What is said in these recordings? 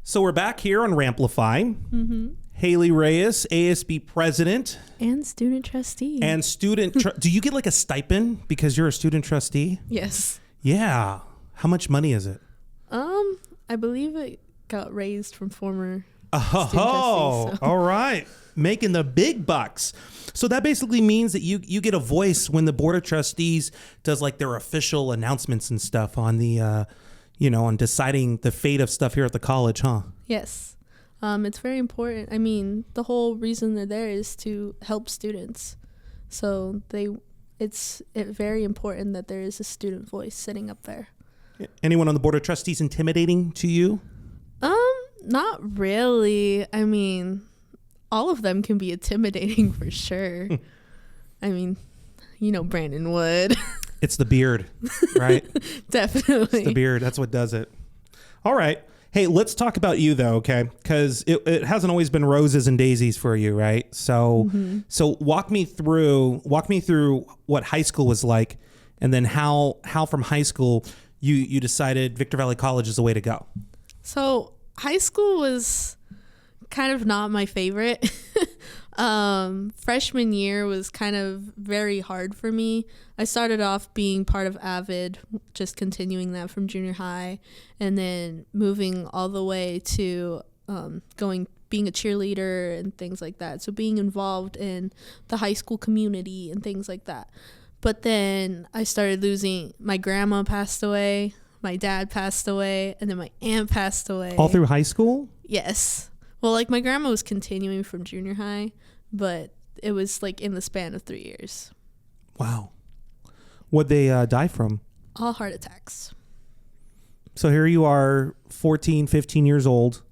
So we're back here on Ramplifi. Mm-hmm. Hailey Reyes, ASB President. And student trustee. And do you get like a stipend because you're a student trustee? Yes. Yeah. How much money is it? I believe it got raised from former Oh, student trustees, so. All right. Making the big bucks. So that basically means that you get a voice when the Board of Trustees does like their official announcements and stuff on the, on deciding the fate of stuff here at the college, huh? Yes. It's very important. I mean, the whole reason they're there is to help students. So it's very important that there is a student voice sitting up there. Anyone on the Board of Trustees intimidating to you? Not really. I mean, all of them can be intimidating for sure. I mean, Brandon Wood. It's the beard, right? Definitely. It's the beard. That's what does it. All right. Hey, let's talk about you though, okay? Because it hasn't always been roses and daisies for you, right? So, so walk me through what high school was like, and then how from high school you decided Victor Valley College is the way to go. So high school was kind of not my favorite. Freshman year was kind of very hard for me. I started off being part of AVID, just continuing that from junior high, and then moving all the way to being a cheerleader and things like that. So being involved in the high school community and things like that. But then I started losing, my grandma passed away, my dad passed away, and then my aunt passed away. All through high school? Yes. Well, like my grandma was continuing from junior high, but it was like in the span of 3 years. Wow. What'd they die from? All heart attacks. So here you are, 14, 15 years old,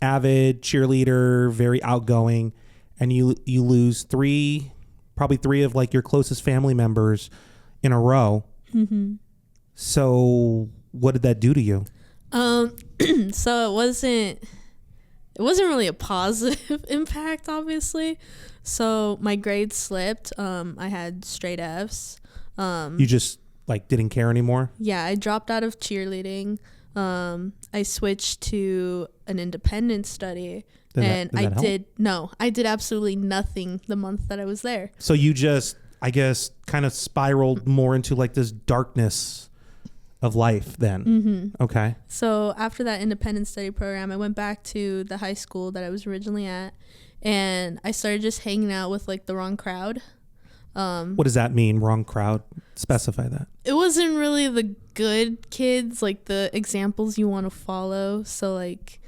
avid cheerleader, very outgoing, and you lose probably three of like your closest family members in a row. Mm-hmm. So what did that do to you? So it wasn't really a positive impact, obviously. So my grades slipped. I had straight Fs. You just like didn't care anymore? Yeah, I dropped out of cheerleading. I switched to an independent study. I did absolutely nothing the month that I was there. So you just, I guess, kind of spiraled more into like this darkness of life then. Mm-hmm. Okay. So after that independent study program, I went back to the high school that I was originally at, and I started just hanging out with like the wrong crowd. What does that mean, wrong crowd? Specify that. It wasn't really the good kids, like the examples you want to follow. So like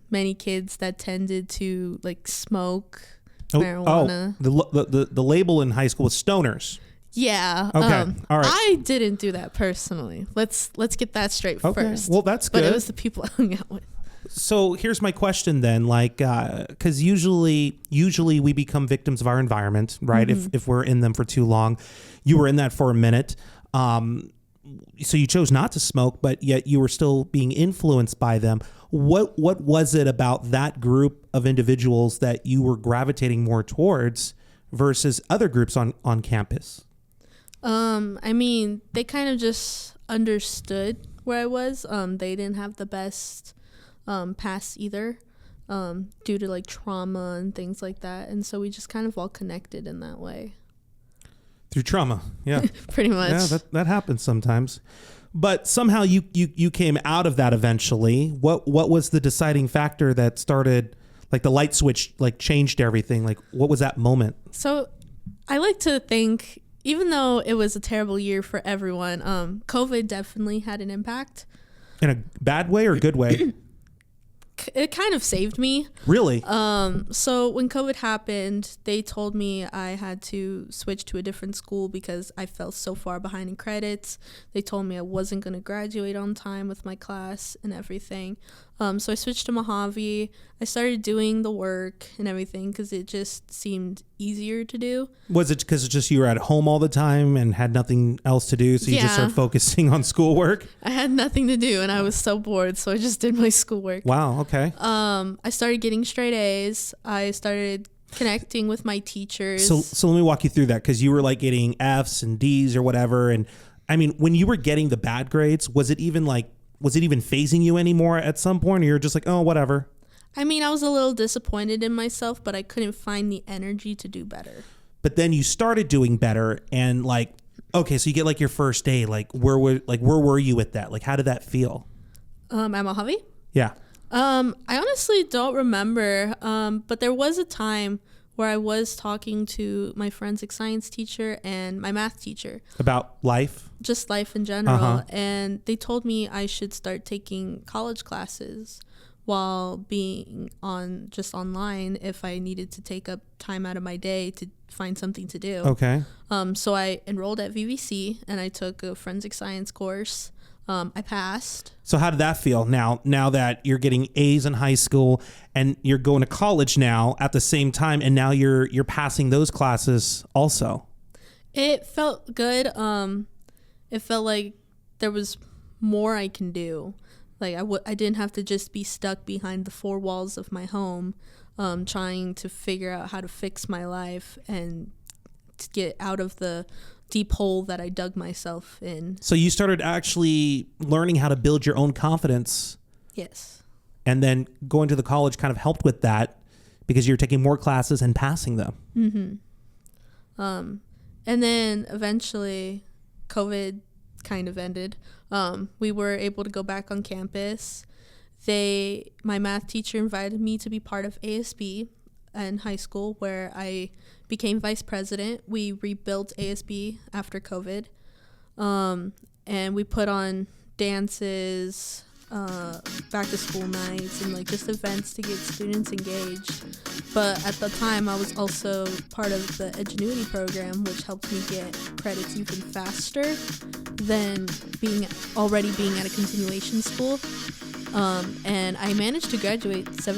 many kids that tended to like smoke marijuana. The label in high school was stoners. Yeah. Okay. All right. I didn't do that personally. Let's get that straight first. Well, that's good. But it was the people I hung out with. So here's my question then, like, because usually we become victims of our environment, right? Mm-hmm. If we're in them for too long. You were in that for a minute. So you chose not to smoke, but yet you were still being influenced by them. What was it about that group of individuals that you were gravitating more towards versus other groups on campus? I mean, they kind of just understood where I was. They didn't have the best past either, due to like trauma and things like that. And so we just kind of all connected in that way. Through trauma, yeah. Pretty much. Yeah, that happens sometimes. But somehow you came out of that eventually. What was the deciding factor that started, like the light switch, like changed everything? Like what was that moment? So I like to think, even though it was a terrible year for everyone, COVID definitely had an impact. In a bad way or good way? It kind of saved me. Really? So when COVID happened, they told me I had to switch to a different school because I fell so far behind in credits. They told me I wasn't going to graduate on time with my class and everything. So I switched to Mojave. I started doing the work and everything because it just seemed easier to do. Was it because it's just you were at home all the time and had nothing else to do, so you just started focusing on schoolwork? I had nothing to do and I was so bored, so I just did my schoolwork. Wow, okay. I started getting straight A's. I started connecting with my teachers. So let me walk you through that, because you were like getting F's and D's or whatever. And I mean, when you were getting the bad grades, was it even like was it even phasing you anymore at some point, or you're just like, oh, whatever? I mean, I was a little disappointed in myself, but I couldn't find the energy to do better. But then you started doing better, and like, okay, so you get like your first day. Like, where were you with that? Like, how did that feel? At Mojave? Yeah. I honestly don't remember, but there was a time where I was talking to my forensic science teacher and my math teacher. About life? Just life in general. And they told me I should start taking college classes while being online if I needed to take up time out of my day to find something to do. Okay. So I enrolled at VVC and I took a forensic science course. I passed. So how did that feel now that you're getting A's in high school and you're going to college now at the same time, and now you're passing those classes also? It felt good. It felt like there was more I can do. Like I didn't have to just be stuck behind the four walls of my home, trying to figure out how to fix my life and to get out of the deep hole that I dug myself in. So you started actually learning how to build your own confidence. Yes. And then going to the college kind of helped with that because you're taking more classes and passing them. Mm-hmm. And then eventually COVID kind of ended. We were able to go back on campus. My math teacher invited me to be part of ASB in high school, where I became vice president. We rebuilt ASB after COVID, and we put on dances, back to school nights, and like just events to get students engaged. But at the time, I was also part of the Edgenuity program, which helped me get credits even faster than being at a continuation school. And I managed to graduate 7